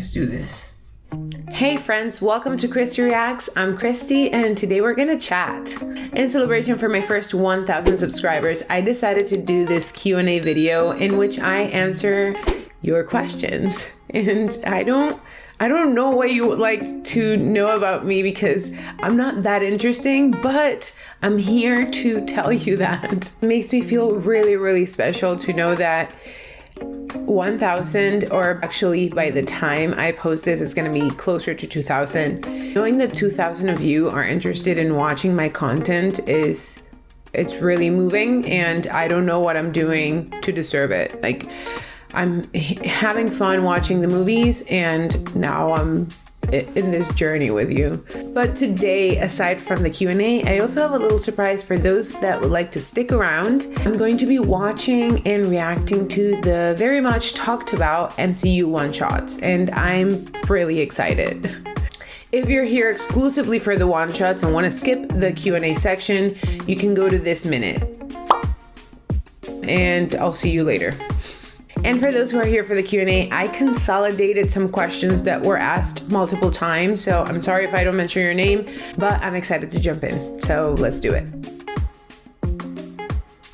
Let's do this. Hey friends, welcome to Christy Reacts. I'm Christy and today we're gonna chat. In celebration for my first 1,000 subscribers, I decided to do this Q&A video in which I answer your questions. And I don't know what you would like to know about me because I'm not that interesting, but I'm here to tell you that. It makes me feel really, really special to know that 1,000, or actually by the time I post this, it's going to be closer to 2,000. Knowing that 2,000 of you are interested in watching my content it's really moving, and I don't know what I'm doing to deserve it. Like, I'm having fun watching the movies, and now I'm in this journey with you. But today, aside from the Q&A, I also have a little surprise for those that would like to stick around. I'm going to be watching and reacting to the very much talked about MCU One-Shots, and I'm really excited. If you're here exclusively for the One-Shots and want to skip the Q&A section, you can go to this minute. And I'll see you later. And for those who are here for the Q&A, I consolidated some questions that were asked multiple times, so I'm sorry if I don't mention your name, but I'm excited to jump in. So let's do it.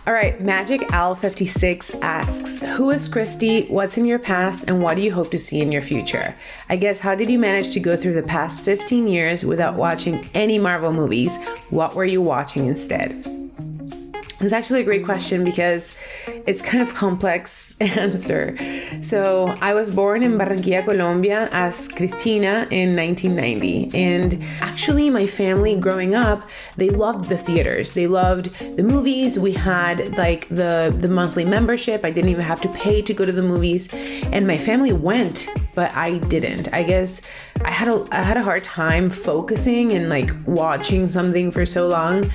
All right, Magic Al 56 asks, who is Christy, what's in your past, and what do you hope to see in your future? I guess, how did you manage to go through the past 15 years without watching any Marvel movies? What were you watching instead? It's actually a great question because it's kind of complex answer. So I was born in Barranquilla, Colombia as Cristina in 1990. And actually my family growing up, they loved the theaters. They loved the movies. We had like the monthly membership. I didn't even have to pay to go to the movies. And my family went, but I didn't. I guess I had a hard time focusing and like watching something for so long.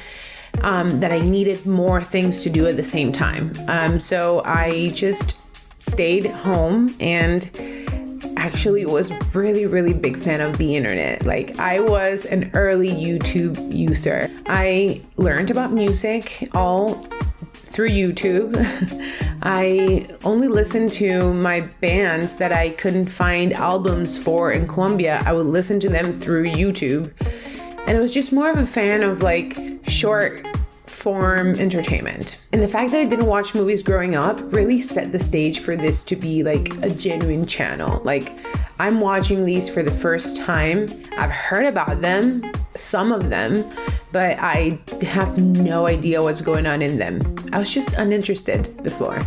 That I needed more things to do at the same time. So I just stayed home and actually was really, really big fan of the internet. Like, I was an early YouTube user. I learned about music all through YouTube. I only listened to my bands that I couldn't find albums for in Colombia. I would listen to them through YouTube. And I was just more of a fan of like short form entertainment. And the fact that I didn't watch movies growing up really set the stage for this to be like a genuine channel. Like, I'm watching these for the first time. I've heard about them, some of them, but I have no idea what's going on in them. I was just uninterested before.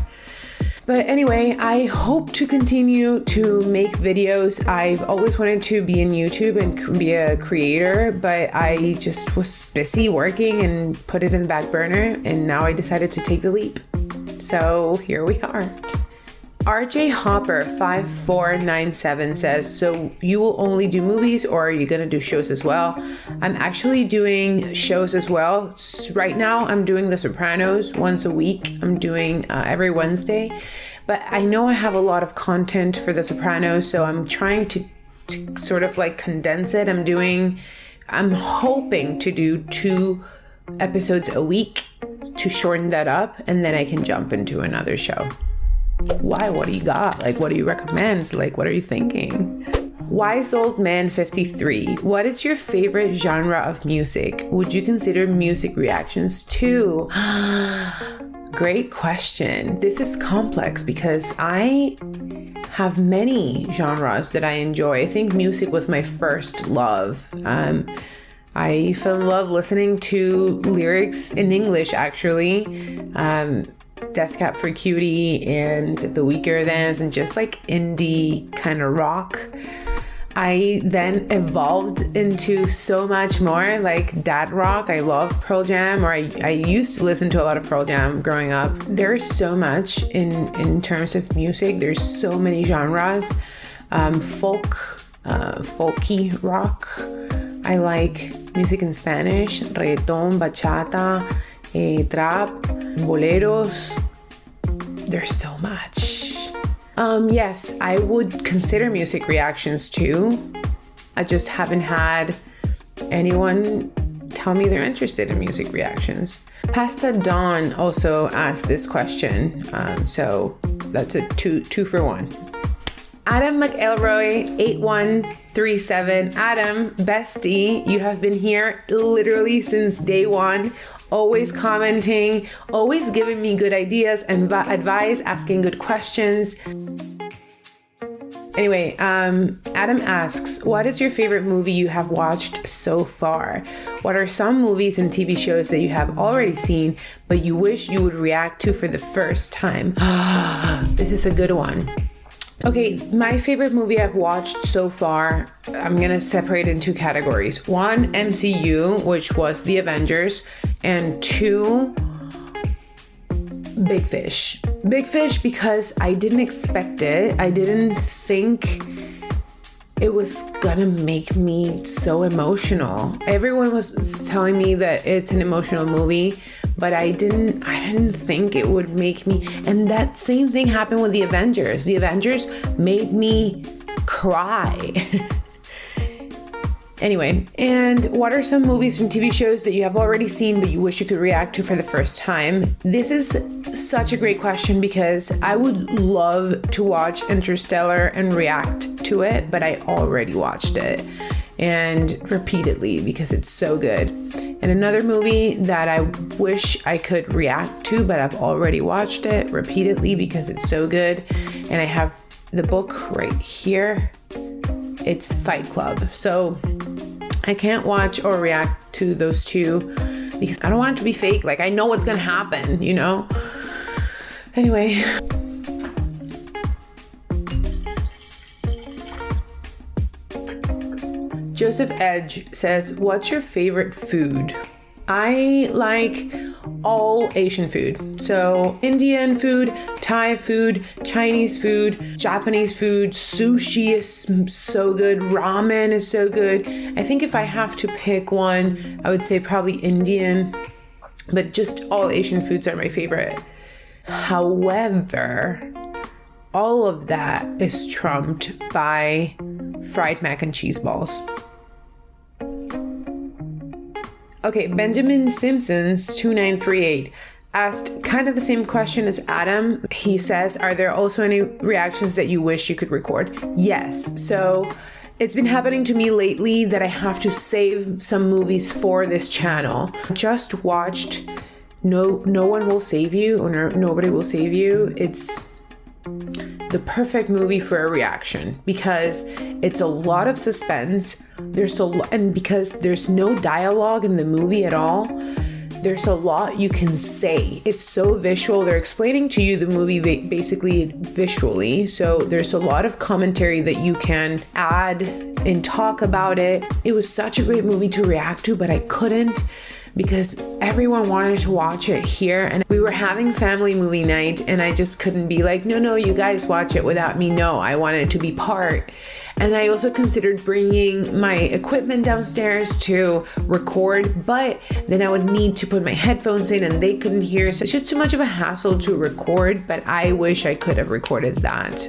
But anyway, I hope to continue to make videos. I've always wanted to be in YouTube and be a creator, but I just was busy working and put it in the back burner, and now I decided to take the leap. So here we are. RJ Hopper 5497 says, so you will only do movies or are you gonna do shows as well? I'm actually doing shows as well. Right now I'm doing The Sopranos once a week. I'm doing every Wednesday, but I know I have a lot of content for The Sopranos, so I'm trying to sort of like condense it. I'm hoping to do 2 episodes a week to shorten that up, and then I can jump into another show. Why? What do you got? Like, what do you recommend? Like, what are you thinking? Wise Old Man 53. What is your favorite genre of music? Would you consider music reactions too? Great question. This is complex because I have many genres that I enjoy. I think music was my first love. I fell in love listening to lyrics in English, actually. Death Cab for Cutie and The Weaker Thans and just like indie kind of rock. I then evolved into so much more like dad rock. I love Pearl Jam, or I used to listen to a lot of Pearl Jam growing up. There's so much in terms of music. There's so many genres. Folky rock. I like music in Spanish, reggaeton, bachata, trap, boleros. There's so much. Yes, I would consider music reactions too. I just haven't had anyone tell me they're interested in music reactions. Pasta Dawn also asked this question, so that's a two for one. Adam McElroy 8137. Adam, bestie, you have been here literally since day one, always commenting, always giving me good ideas and advice, asking good questions. Anyway, Adam asks, what is your favorite movie you have watched so far? What are some movies and TV shows that you have already seen, but you wish you would react to for the first time? This is a good one. Okay, my favorite movie I've watched so far, I'm gonna separate in two categories. One, MCU, which was The Avengers, and two, Big Fish. Big Fish because I didn't expect it. I didn't think it was gonna make me so emotional. Everyone was telling me that it's an emotional movie, but I didn't think it would make me. And that same thing happened with The Avengers. The Avengers made me cry. Anyway, and what are some movies and TV shows that you have already seen but you wish you could react to for the first time? This is such a great question because I would love to watch Interstellar and react to it, but I already watched it, and repeatedly because it's so good. And another movie that I wish I could react to, but I've already watched it repeatedly because it's so good, and I have the book right here. It's Fight Club. So I can't watch or react to those two because I don't want it to be fake. Like, I know what's gonna happen, you know? Anyway. Joseph Edge says, what's your favorite food? I like all Asian food. So Indian food, Thai food, Chinese food, Japanese food, sushi is so good, ramen is so good. I think if I have to pick one, I would say probably Indian, but just all Asian foods are my favorite. However, all of that is trumped by fried mac and cheese balls. Okay, Benjamin Simpsons 2938 asked kind of the same question as Adam. He says, are there also any reactions that you wish you could record? Yes. So it's been happening to me lately that I have to save some movies for this channel. Just watched No One Will Save You, or Nobody Will Save You. It's the perfect movie for a reaction because it's a lot of suspense. And because there's no dialogue in the movie at all, there's a lot you can say. It's so visual. They're explaining to you the movie basically visually. So there's a lot of commentary that you can add and talk about it. It was such a great movie to react to, but I couldn't because everyone wanted to watch it here and we were having family movie night and I just couldn't be like, no, you guys watch it without me. No, I wanted to be part. And I also considered bringing my equipment downstairs to record, but then I would need to put my headphones in and they couldn't hear. So it's just too much of a hassle to record, but I wish I could have recorded that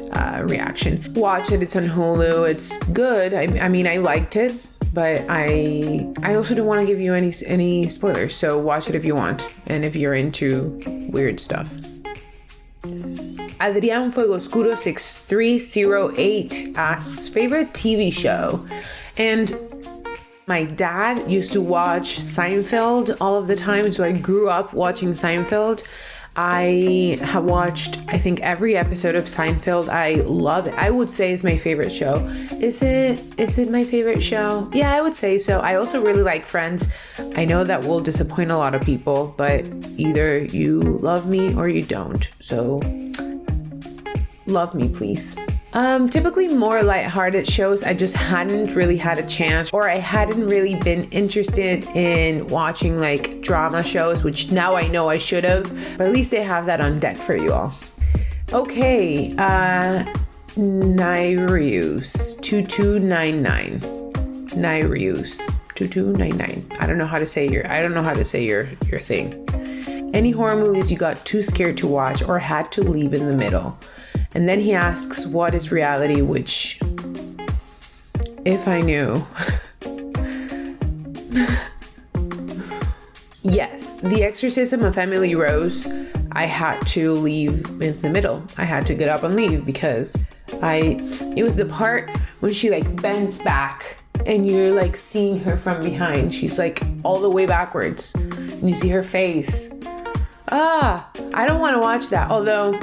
reaction. Watch it, it's on Hulu, it's good. I mean, I liked it, but I also don't want to give you any spoilers. So watch it if you want and if you're into weird stuff. Adrián Fuegoscuro 6308 asks, favorite TV show? And my dad used to watch Seinfeld all of the time, so I grew up watching Seinfeld. I have watched, I think, every episode of Seinfeld. I love it. I would say it's my favorite show. Is it my favorite show? Yeah, I would say so. I also really like Friends. I know that will disappoint a lot of people, but either you love me or you don't. So love me, please. Typically more lighthearted shows. I just hadn't really had a chance, or I hadn't really been interested in watching like drama shows, which now I know I should have, but at least I have that on deck for you all. Okay, Nyrius 2299. Nyrius 2299. I don't know how to say your thing. Any horror movies you got too scared to watch or had to leave in the middle? And then he asks, what is reality? Which, if I knew. Yes, The Exorcism of Emily Rose, I had to leave in the middle. I had to get up and leave because It was the part when she like bends back and you're like seeing her from behind. She's like all the way backwards and you see her face. I don't want to watch that. Although,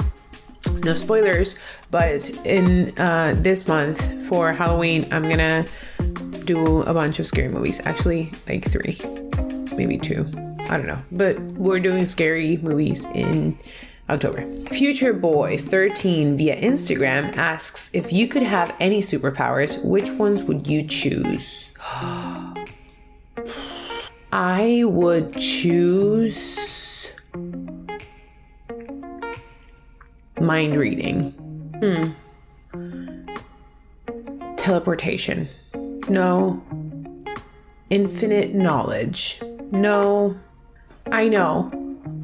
no spoilers, but in this month for Halloween, I'm gonna do a bunch of scary movies. Actually, like 3, maybe 2. I don't know. But we're doing scary movies in October. Future Boy 13 via Instagram asks, if you could have any superpowers, which ones would you choose? I would choose mind reading. Teleportation. No. Infinite knowledge. No. I know.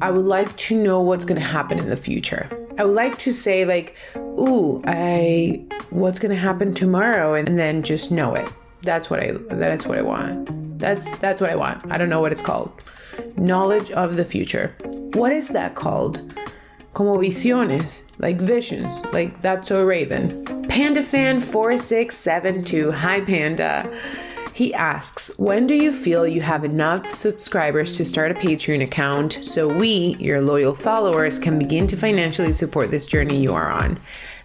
I would like to know what's going to happen in the future. I would like to say like, what's going to happen tomorrow, and then just know it. That's what I want. That's what I want. I don't know what it's called. Knowledge of the future. What is that called? Como visiones, like visions, like That's So Raven. PandaFan4672. Hi, Panda. He asks, when do you feel you have enough subscribers to start a Patreon account so we, your loyal followers, can begin to financially support this journey you are on?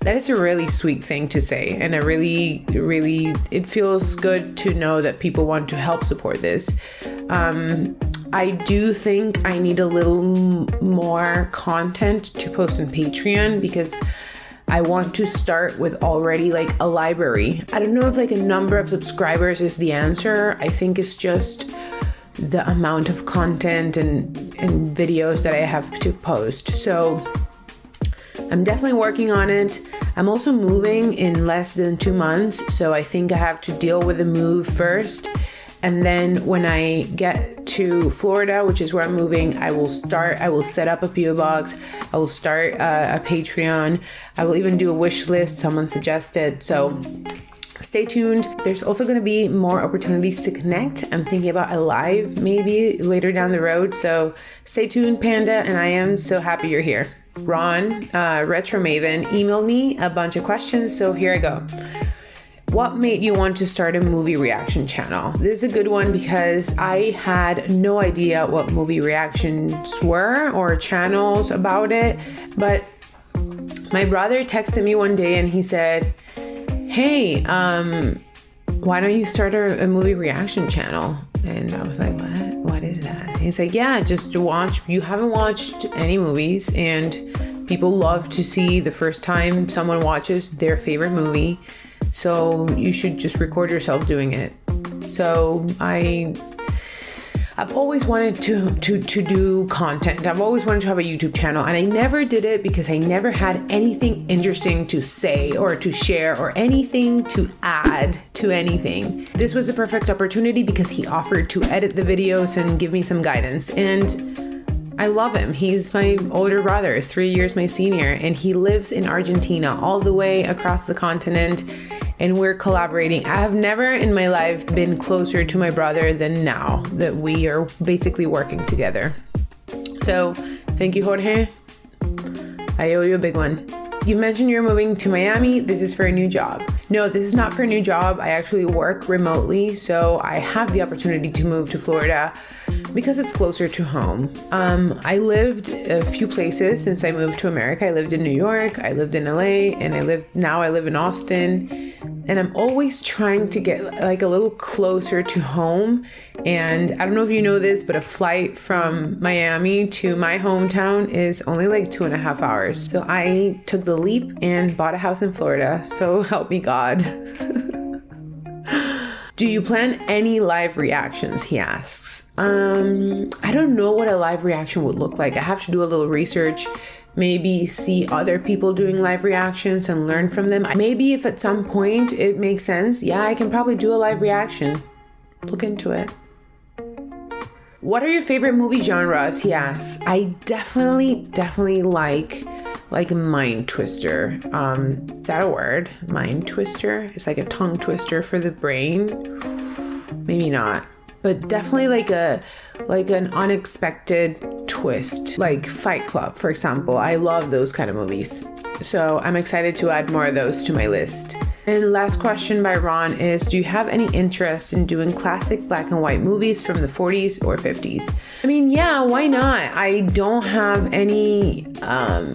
That is a really sweet thing to say, and it feels good to know that people want to help support this. I do think I need a little more content to post on Patreon because I want to start with already like a library. I don't know if like a number of subscribers is the answer. I think it's just the amount of content and videos that I have to post. So I'm definitely working on it. I'm also moving in less than 2 months. So I think I have to deal with the move first. And then when I get to Florida, which is where I'm moving, I will set up a PO box. I will start a Patreon. I will even do a wish list someone suggested. So stay tuned. There's also going to be more opportunities to connect. I'm thinking about a live maybe later down the road. So stay tuned, Panda. And I am so happy you're here. Ron, Retro Maven, emailed me a bunch of questions. So here I go. What made you want to start a movie reaction channel? This is a good one because I had no idea what movie reactions were or channels about it. But my brother texted me one day and he said, hey, why don't you start a movie reaction channel? And I was like, what is that? And he's like, yeah, just to watch. You haven't watched any movies, and people love to see the first time someone watches their favorite movie. So you should just record yourself doing it. So I've always wanted to do content. I've always wanted to have a YouTube channel, and I never did it because I never had anything interesting to say or to share or anything to add to anything. This was a perfect opportunity because he offered to edit the videos and give me some guidance. And I love him. He's my older brother, 3 years my senior, and he lives in Argentina, all the way across the continent. And we're collaborating. I have never in my life been closer to my brother than now that we are basically working together. So thank you, Jorge. I owe you a big one. You mentioned you're moving to Miami. This is for a new job. No, this is not for a new job. I actually work remotely, so I have the opportunity to move to Florida because it's closer to home. I lived a few places since I moved to America. I lived in New York, I lived in LA, and I live in Austin. And I'm always trying to get like a little closer to home. And I don't know if you know this, but a flight from Miami to my hometown is only like 2.5 hours. So I took the leap and bought a house in Florida. So help me God. Do you plan any live reactions? He asks. I don't know what a live reaction would look like. I have to do a little research. Maybe see other people doing live reactions and learn from them. Maybe if at some point it makes sense, yeah, I can probably do a live reaction. Look into it. What are your favorite movie genres? He asks. I definitely like mind twister. Is that a word? Mind twister? It's like a tongue twister for the brain. Maybe not. But definitely like an unexpected twist, like Fight Club, for example. I love those kind of movies. So I'm excited to add more of those to my list. And last question by Ron is, do you have any interest in doing classic black and white movies from the 40s or 50s? I mean, yeah, why not? I don't have any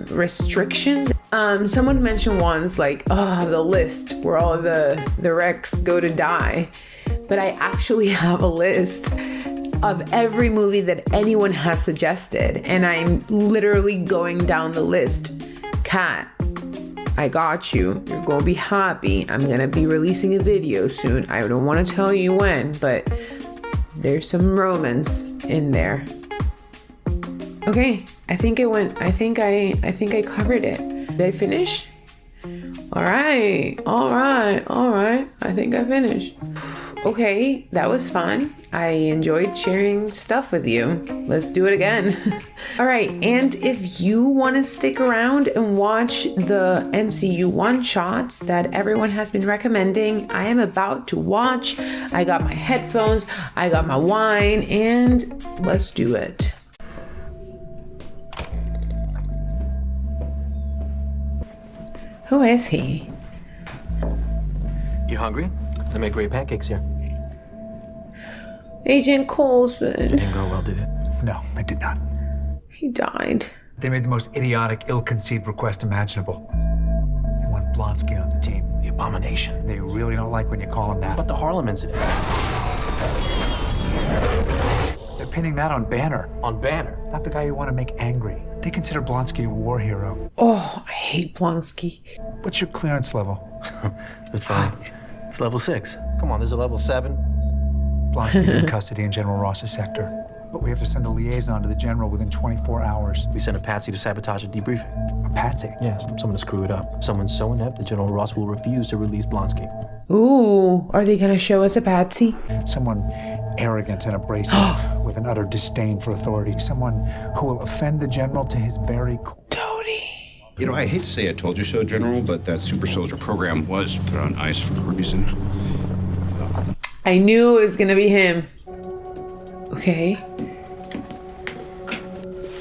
restrictions. Someone mentioned once like, oh, the list where all the wrecks go to die. But I actually have a list of every movie that anyone has suggested. And I'm literally going down the list. Kat, I got you. You're gonna be happy. I'm gonna be releasing a video soon. I don't want to tell you when, but there's some romance in there. Okay, I think I covered it. Did I finish? All right. I think I finished. Okay, that was fun. I enjoyed sharing stuff with you. Let's do it again. All right, and if you want to stick around and watch the MCU One-Shots that everyone has been recommending, I am about to watch. I got my headphones, I got my wine, and let's do it. Who is he? You hungry? I make great pancakes here. Agent Coulson. Didn't go well, did it? No, I did not. He died. They made the most idiotic, ill-conceived request imaginable. They want Blonsky on the team. The abomination. They really don't like when you call him that. What about the Harlem incident? They're pinning that on Banner, On Banner. not the guy you want to make angry. They consider Blonsky a war hero. Oh, I hate Blonsky. What's your clearance level? It's fine. It's level 6. Come on, there's a level 7. Blonsky's in custody in General Ross's sector. But we have to send a liaison to the general within 24 hours. We send a patsy to sabotage a debriefing. A patsy? Yes, someone to screw it up. Someone so inept that General Ross will refuse to release Blonsky. Ooh, are they gonna show us a patsy? Someone arrogant and abrasive, with an utter disdain for authority. Someone who will offend the general to his very core. Tony. You know, I hate to say I told you so, General, but that super soldier program was put on ice for a reason. I knew it was gonna be him. Okay.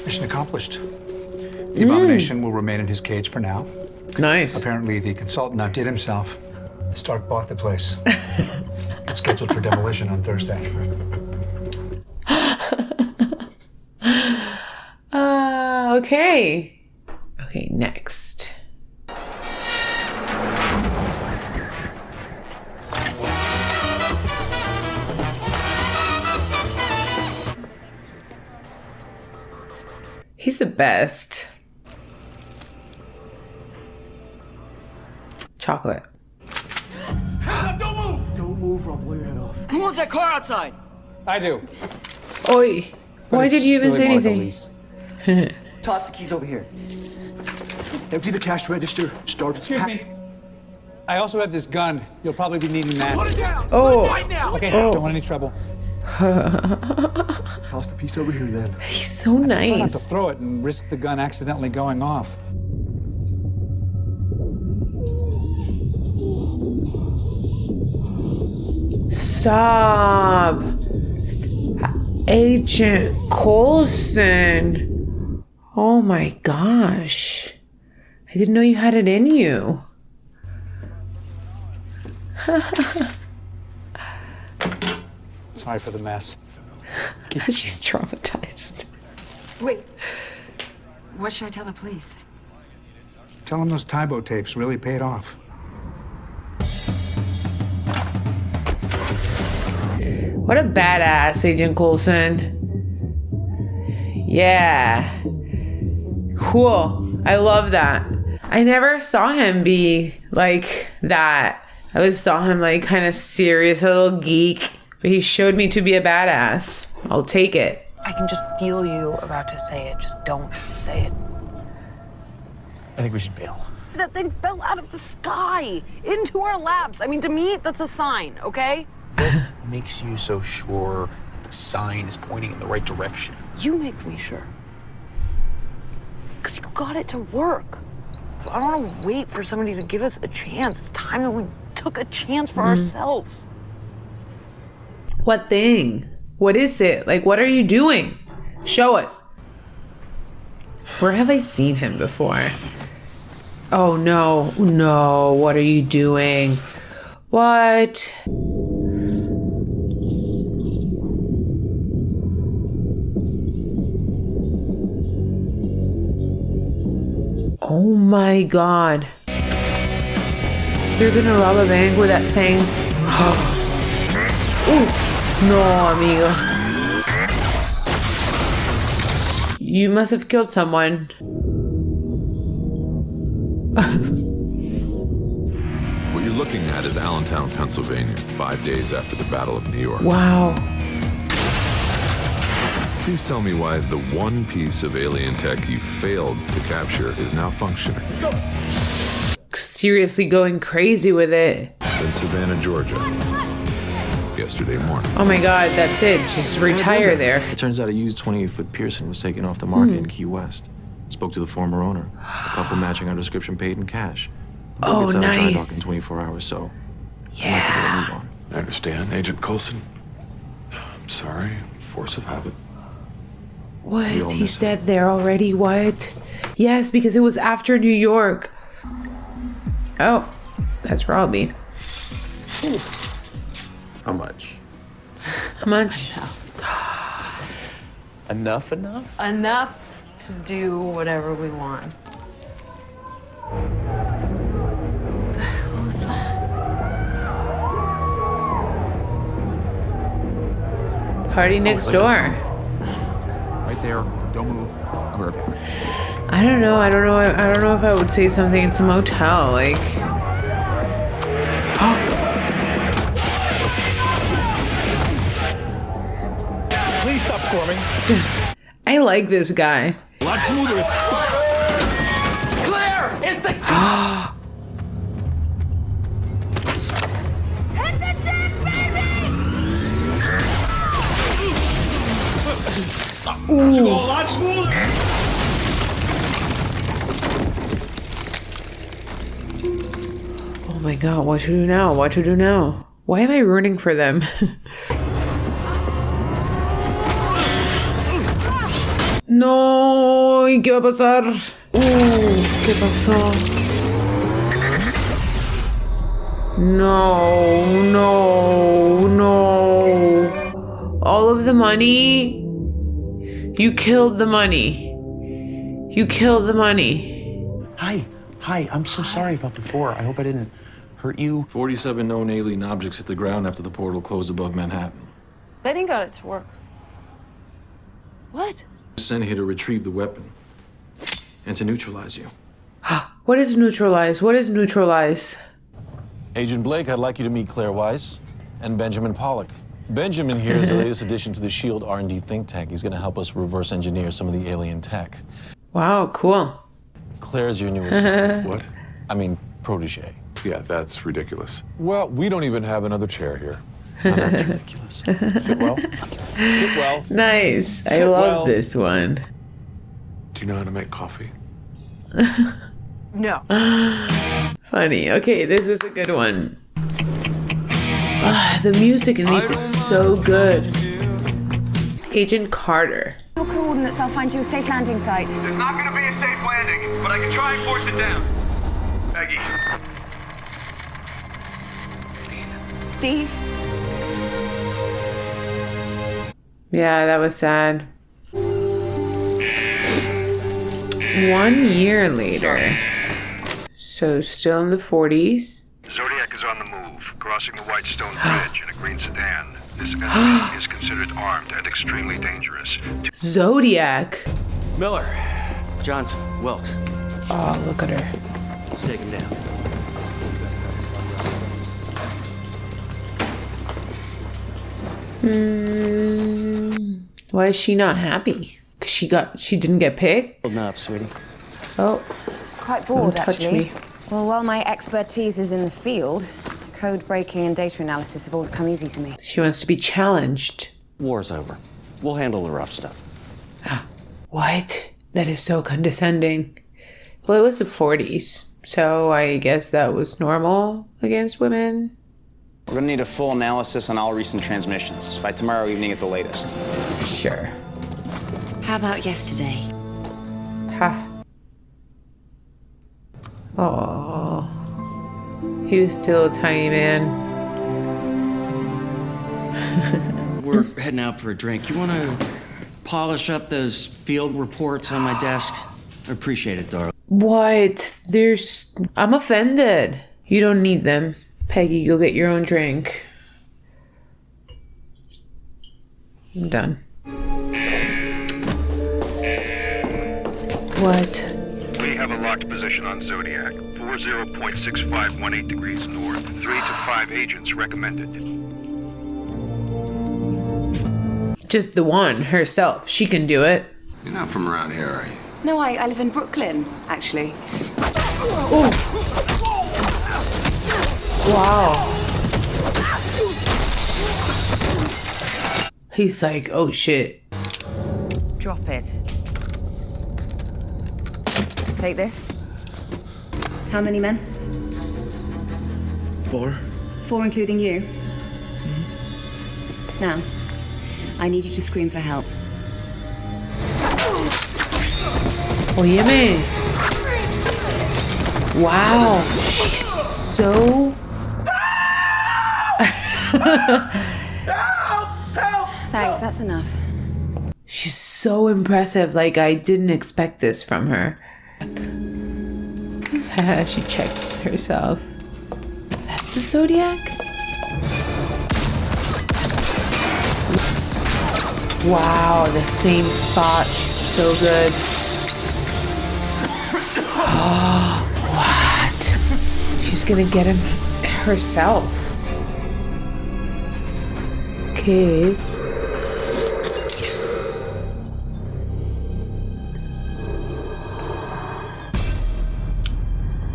Mission accomplished. The abomination will remain in his cage for now. Nice. Apparently, the consultant outdid himself. Stark bought the place. It's scheduled for demolition on Thursday. Okay. Okay, next. He's the best. Chocolate. Don't move! Don't move or I'll blow your head off. Who wants that car outside? I do. Oi. Why did you even say anything? Toss the keys over here. Empty the cash register. Start with Excuse me. I also have this gun. You'll probably be needing that. Put it down! Oh. Put it right now! Okay, don't want any trouble. Toss the piece over here then. He's so Try not to nice. throw it and risk the gun accidentally going off. Stop. Agent Coulson. Oh my gosh. I didn't know you had it in you. Sorry for the mess. She's traumatized. Wait. What should I tell the police? Tell them those Tybo tapes really paid off. What a badass, Agent Coulson. Yeah. Cool. I love that. I never saw him be like that. I always saw him like kind of serious, a little geek. But he showed me to be a badass. I'll take it. I can just feel you about to say it. Just don't say it. I think we should bail. That thing fell out of the sky into our laps. I mean, to me, that's a sign, okay? What makes you so sure that the sign is pointing in the right direction? You make me sure. Because you got it to work. So I don't want to wait for somebody to give us a chance. It's time that we took a chance for ourselves. What thing? What is it? Like, what are you doing? Show us. Where have I seen him before? Oh no, no, what are you doing? What? Oh my god. You're gonna rob a bank with that thing? Ooh. No, amigo. You must have killed someone. What you're looking at is Allentown, Pennsylvania, 5 days after the Battle of New York. Wow. Please tell me why the one piece of alien tech you failed to capture is now functioning. Seriously going crazy with it. In Savannah, Georgia, yesterday morning. Oh my god, that's it. Just retire there. It turns out a used 28-foot Pearson was taken off the market in Key West. Spoke to the former owner. A couple matching our description paid in cash. The book gets out of dry dock in 24 hours, so I'd like to get a move on. I understand, Agent Coulson. I'm sorry. Force of habit. What? He's dead there already? What? Yes, because it was after New York. Oh, that's Robbie. How much? How much? Enough? Enough to do whatever we want. What the hell was that? Party next door. Right there. Don't move. I'll be right back. I don't know. I don't know if I would say something. It's a motel. Like. Please stop squirming. I like this guy. A lot smoother. Claire! It's the... Let's go a lot smoother. Oh my god, what to do now? What to do now? Why am I rooting for them? No, ¿y qué va a pasar? ¿Qué pasó? No, no, no. All of the money? You killed the money. You killed the money. Hi, I'm so sorry about before. I hope I didn't hurt you. 47 known alien objects hit the ground after the portal closed above Manhattan. Betty got it to work. What? Sent here to retrieve the weapon and to neutralize you. What is neutralize? What is neutralize? Agent Blake, I'd like you to meet Claire Weiss and Benjamin Pollock. Benjamin here is the latest addition to the SHIELD R&D think tank. He's going to help us reverse engineer some of the alien tech. Wow, cool. Claire's your new assistant. What? I mean, protege. Yeah, that's ridiculous. Well, we don't even have another chair here. Now that's ridiculous. Sit well. Sit well. Nice. I Sit love well. this one. Do you know how to make coffee? No. Funny. Okay, this is a good one. The music in these is so good. Agent Carter. Your coordinates, I'll find you a safe landing site. There's not gonna be a safe landing, but I can try and force it down. Peggy. Steve? Yeah, that was sad. 1 year later. So still in the 40s. Zodiac is on the move, crossing the White Stone Bridge in a green sedan. This entity is considered armed and extremely dangerous. Zodiac. Miller. Johnson. Wilkes. Oh, look at her. Let's take him down. Why is she not happy? Cause she didn't get picked. Holding up, sweetie. Oh, Quite bored, don't touch actually. me. Well, while my expertise is in the field, code breaking and data analysis have always come easy to me. She wants to be challenged. War's over. We'll handle the rough stuff. What? That is so condescending. Well, it was the 40s, so I guess that was normal against women. We're gonna need a full analysis on all recent transmissions by tomorrow evening at the latest. Sure. How about yesterday? Ha. Oh, he was still a tiny man. We're heading out for a drink. You want to polish up those field reports on my desk? I appreciate it, darling. What? I'm offended. You don't need them. Peggy, go get your own drink. I'm done. What? We have a locked position on Zodiac. 40.6518 degrees north. 3 to 5 agents recommended. Just the one, herself. She can do it. You're not from around here, are you? No, I live in Brooklyn, actually. Oh. Wow. He's like, oh shit. Drop it. Take this. How many men? 4. 4 including you? Now, I need you to scream for help. Óyeme. Wow. She's so... Thanks, that's enough. She's so impressive. Like, I didn't expect this from her. She checks herself. That's the Zodiac? Wow, the same spot. She's so good. Oh, what? She's gonna get him herself. Kiss.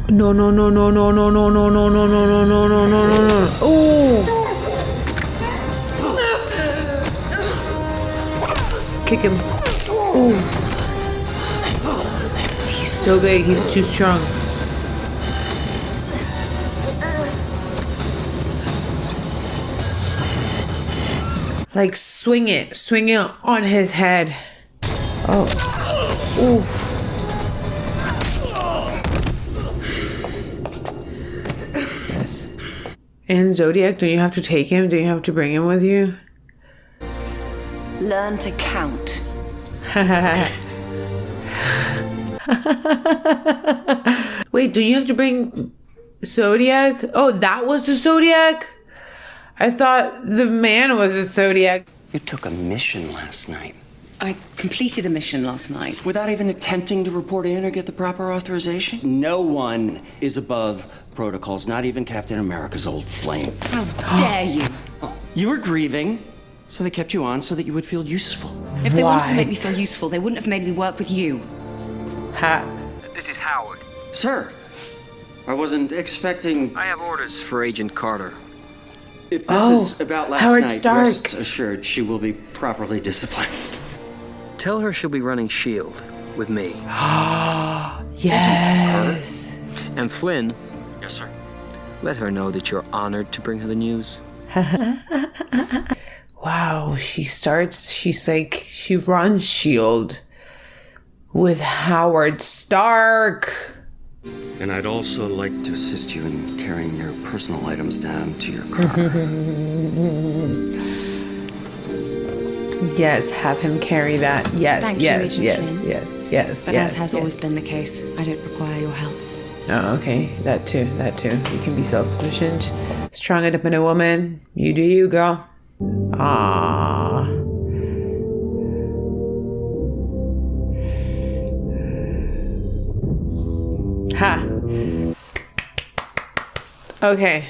No, no, no, no, no, no, no, no, no, no, no, no, no, no, no, no, no. Oh! Kick him. Oh. He's so big, he's too strong. Like, swing it on his head. Oh. Oof. Yes. And Zodiac, don't you have to take him? Do you have to bring him with you? Learn to count. Wait, do you have to bring Zodiac? Oh, that was the Zodiac? I thought the man was a Zodiac. You took a mission last night. I completed a mission last night. Without even attempting to report in or get the proper authorization? No one is above protocols, not even Captain America's old flame. How dare you? You were grieving, so they kept you on so that you would feel useful. If they wanted to make me feel useful, they wouldn't have made me work with you. This is Howard. Sir, I wasn't expecting... I have orders for Agent Carter. If this is about last Howard night, Stark. rest assured she will be properly disciplined. Tell her she'll be running S.H.I.E.L.D. with me. Yes. And Flynn. Yes, sir. Let her know that you're honored to bring her the news. Wow, she's like, she runs S.H.I.E.L.D. with Howard Stark. And I'd also like to assist you in carrying your personal items down to your car. Yes, have him carry that. Yes, Thank yes, you, yes, Agent Flynn. yes. But as has always been the case, I don't require your help. Oh, okay. That too. You can be self-sufficient. Strong, independent woman. You do you, girl. Aww. Ha. Okay.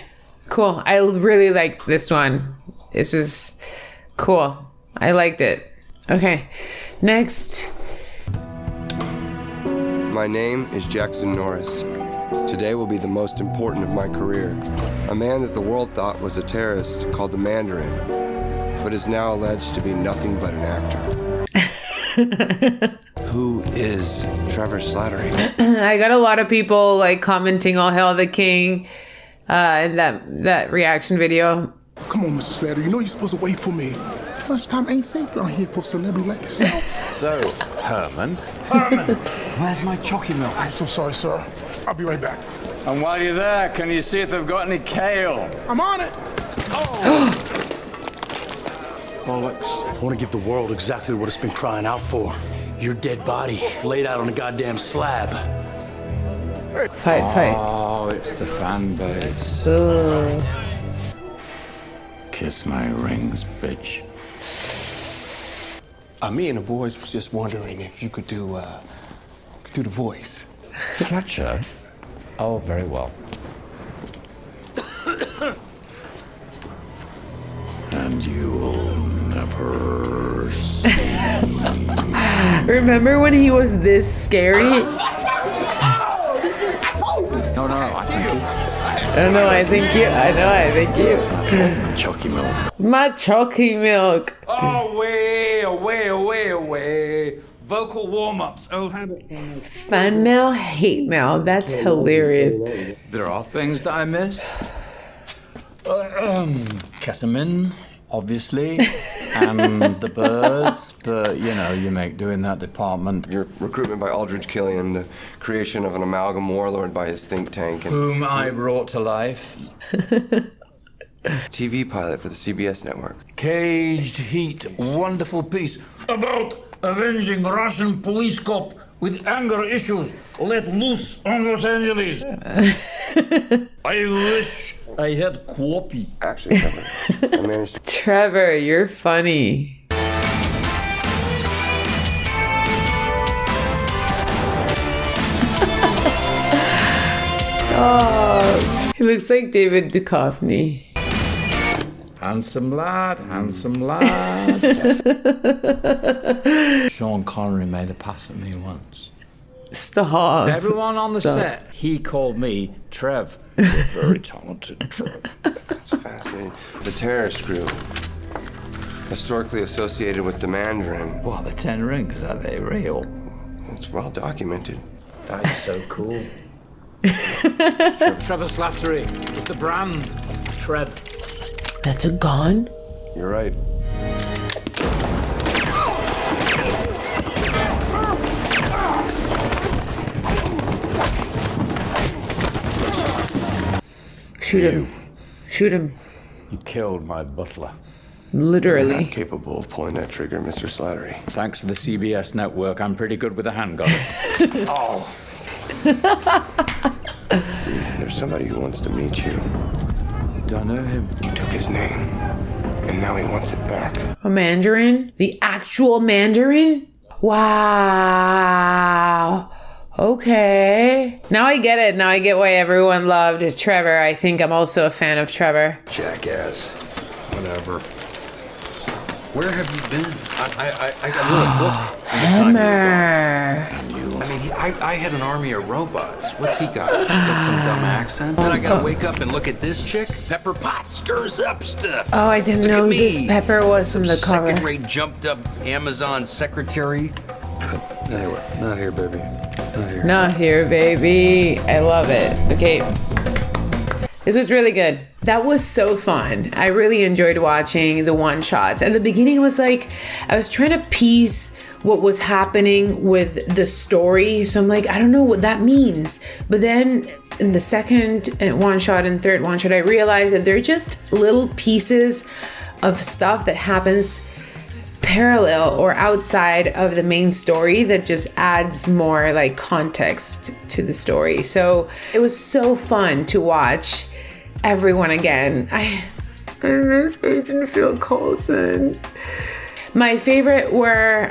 Cool. I really liked this one. This was cool. I liked it. Okay. Next. My name is Jackson Norris. Today will be the most important of my career. A man that the world thought was a terrorist called the Mandarin, but is now alleged to be nothing but an actor. Who is Trevor Slattery? I got a lot of people like commenting "All Hail the King" in that reaction video. Come on, Mr. Slattery. You know you're supposed to wait for me. Lunchtime ain't safe around here for a celebrity like yourself. So, Herman, where's my chalky milk? I'm so sorry, sir. I'll be right back. And while you're there, can you see if they've got any kale? I'm on it. Bollocks. I want to give the world exactly what it's been crying out for. Your dead body laid out on a goddamn slab. Fight. Oh, it's the fan base. Kiss my rings, bitch. Me and the boys was just wondering if you could do the voice. Fletcher? Oh, very well. And you'll never see. Remember when he was this scary? No, I think you. My chalky milk. My chalky milk. Away. Vocal warm-ups, old habit. Fan mail, hate mail. That's hilarious. There are things that I miss. Ketamine, obviously, and the birds, but you make doing that department. Your recruitment by Aldridge Killian, the creation of an amalgam warlord by his think tank, and Whom I brought to life. TV pilot for the CBS network. Caged Heat, wonderful piece about avenging Russian police cop with anger issues let loose on Los Angeles. I wish I had copy. Actually, Trevor, I managed to... Trevor, you're funny. Stop. He looks like David Duchovny. Handsome lad. Sean Connery made a pass at me once. Stop. Everyone on the set, he called me Trev. You're very talented, Trev. That's fascinating. The terrorist group, historically associated with the Mandarin. Well, the 10 rings, are they real? It's well documented. That's so cool. Trevor Slattery. It's the brand. Trev. That's a gun? You're right. Shoot him. You killed my butler. Literally. You're not capable of pulling that trigger, Mr. Slattery. Thanks to the CBS network, I'm pretty good with a handgun. Oh. See, there's somebody who wants to meet you. Do I know him? You took his name, and now he wants it back. A Mandarin? The actual Mandarin? Wow. Okay. Now I get it. Now I get why everyone loved Trevor. I think I'm also a fan of Trevor. Jackass. Whatever. Where have you been? I got really booked. Hammer. I mean, I had an army of robots. What's he got? He's got some dumb accent. Then I gotta wake up and look at this chick. Pepper Potts stirs up stuff. Oh, I didn't know this Pepper was from the cover. Second-rate jumped-up Amazon secretary. Anyway, not here, baby. Not here. Not here, baby. I love it. Okay. This was really good. That was so fun. I really enjoyed watching the one-shots. At the beginning, it was like, I was trying to piece what was happening with the story. So I'm like, I don't know what that means. But then in the second one-shot and third one-shot, I realized that they're just little pieces of stuff that happens parallel or outside of the main story that just adds more like context to the story. So it was so fun to watch everyone again. I miss Agent Phil Coulson. My favorite were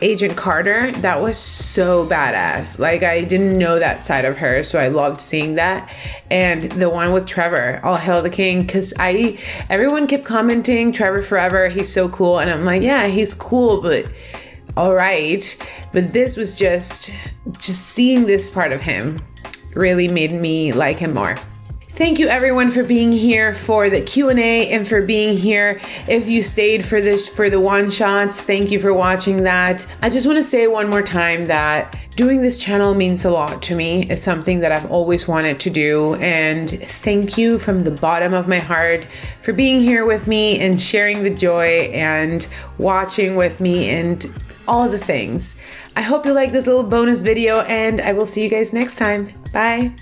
Agent Carter. That was so badass. Like, I didn't know that side of her, so I loved seeing that. And the one with Trevor, All Hail the King, because everyone kept commenting Trevor forever, he's so cool, and I'm like, yeah, he's cool, but all right. But this was just seeing this part of him really made me like him more. Thank you everyone for being here for the Q&A and for being here. If you stayed for the one-shots, thank you for watching that. I just want to say one more time that doing this channel means a lot to me. It's something that I've always wanted to do, and thank you from the bottom of my heart for being here with me and sharing the joy and watching with me and all of the things. I hope you like this little bonus video, and I will see you guys next time. Bye.